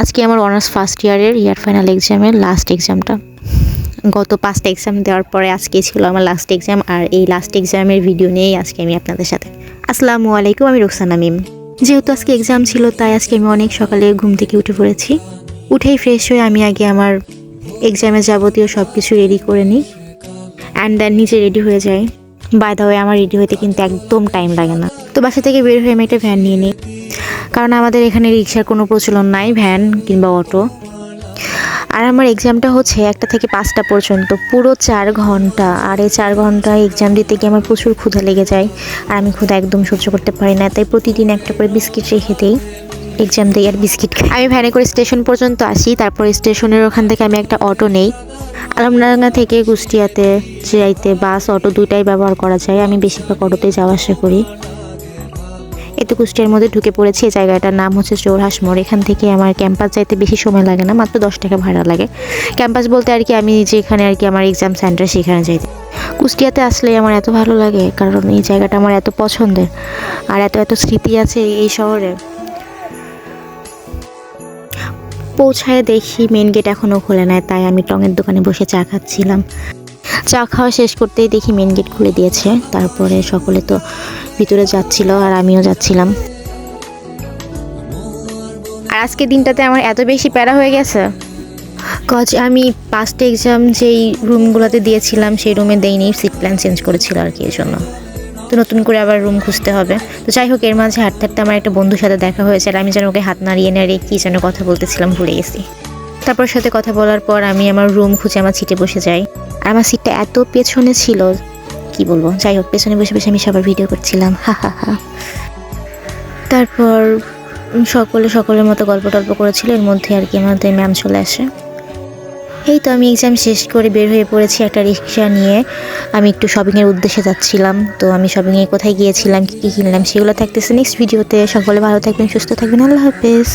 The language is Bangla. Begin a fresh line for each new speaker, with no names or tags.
আজকে আমার অনার্স ফার্স্ট ইয়ারের ইয়ার ফাইনাল এক্সামের লাস্ট এক্সামটা। গত 5টা এক্সাম দেওয়ার পরে আজকে ছিল আমার লাস্ট এক্সাম, আর এই লাস্ট এক্সামের ভিডিও নিয়েই আজকে আমি আপনাদের সাথে। আসসালামু আলাইকুম, আমি রুকসানা মিম। যেহেতু আজকে এক্সাম ছিল তাই আজকে আমি অনেক সকালে ঘুম থেকে উঠে পড়েছি। উঠেই ফ্রেশ হয়ে আমি আগে আমার এক্সামের যাবতীয় সব কিছু রেডি করে নিই অ্যান্ড দেন নিজে রেডি হয়ে যাই। বাই দ্য ওয়ে, আমার রেডি হতে কিন্তু একদম টাইম লাগে না। তো বাসা থেকে বের হয়ে আমি একটা ভ্যান নিয়ে নিই, কারণ আমাদের এখানে রিক্সার কোনো প্রচলন নাই, ভ্যান কিংবা অটো। আর আমার এক্সামটা হচ্ছে 1টা থেকে 5টা পর্যন্ত, পুরো 4 ঘন্টা। আর এই 4 ঘন্টা এক্সাম দিতে গিয়ে আমার প্রচুর ক্ষুধা লেগে যায়, আর আমি ক্ষুধা একদম সহ্য করতে পারি না। তাই প্রতিদিন একটা করে বিস্কিট রেখে দিই, এক্সাম দিই আর বিস্কিট খাই। আমি ভ্যানে করে স্টেশন পর্যন্ত আসি, তারপর স্টেশনের ওখান থেকে আমি একটা অটো নেই। আলমডাঙ্গা থেকে কুষ্টিয়াতে যাইতে বাস অটো দুইটাই ব্যবহার করা যায়, আমি বেশিরভাগ অটোতে যাওয়া আসা করি। এতে কুষ্টিয়ার মধ্যে ঢুকে পড়েছি। এই জায়গাটার নাম হচ্ছে চৌরাহাস মোড়। এখান থেকে আমার ক্যাম্পাস যাইতে বেশি সময় লাগে না, মাত্র 10 টাকা ভাড়া লাগে। ক্যাম্পাস বলতে আর কি আমি যেখানে আর কি আমার এক্সাম সেন্টার সেখানে যাইতে। কুষ্টিয়াতে আসলে আমার এত ভালো লাগে, কারণ এই জায়গাটা আমার এত পছন্দের, আর এত এত স্মৃতি আছে এই শহরে। পৌঁছায় দেখি মেন গেট এখনও খোলে নাই, তাই আমি টঙের দোকানে বসে চা খাচ্ছিলাম। চা খাওয়া শেষ করতেই দেখি মেন গেট খুলে দিয়েছে। তারপরে সকলে তো ভিতরে যাচ্ছিল আর আমিও যাচ্ছিলাম। আর আজকে দিনটাতে আমার এত বেশি প্যারা হয়ে গেছে, কজ আমি 5টা এক্সাম যেই রুমগুলোতে দিয়েছিলাম সেই রুমে দেইনি, সিট প্ল্যান চেঞ্জ করেছিল আর কি, এর জন্য তো নতুন করে আবার রুম খুঁজতে হবে। তো যাই হোক, এর মাঝে হাঁটতে হাঁটতে আমার একটা বন্ধুর সাথে দেখা হয়েছে, আর আমি যেন ওকে হাত নাড়িয়ে নাড়িয়ে কী যেন কথা বলতেছিলাম ভুলে গেছি। তারপর সাথে কথা বলার পর আমি আমার রুম খুঁজে আমার সিটে বসে যাই। আর আমার সিটটা এত পেছনে ছিল, কি বলবো। যাই হোক, পেছনে বসে বসে আমি সবার ভিডিও করছিলাম, হা হা হা। তারপর সকলের মতো গল্প টল্প করেছিল, এর মধ্যে আর কি আমাদের ম্যাম চলে আসে। এই তো আমি এক্সাম শেষ করে বের হয়ে পড়েছি একটা রিক্সা নিয়ে। আমি একটু শপিংয়ের উদ্দেশ্যে যাচ্ছিলাম। তো আমি শপিংয়ে কোথায় গিয়েছিলাম, কী কী কিনলাম সেগুলো থাকতেছে নেক্সট ভিডিওতে। সকলে ভালো থাকবেন, সুস্থ থাকবেন, আল্লাহ হাফেজ।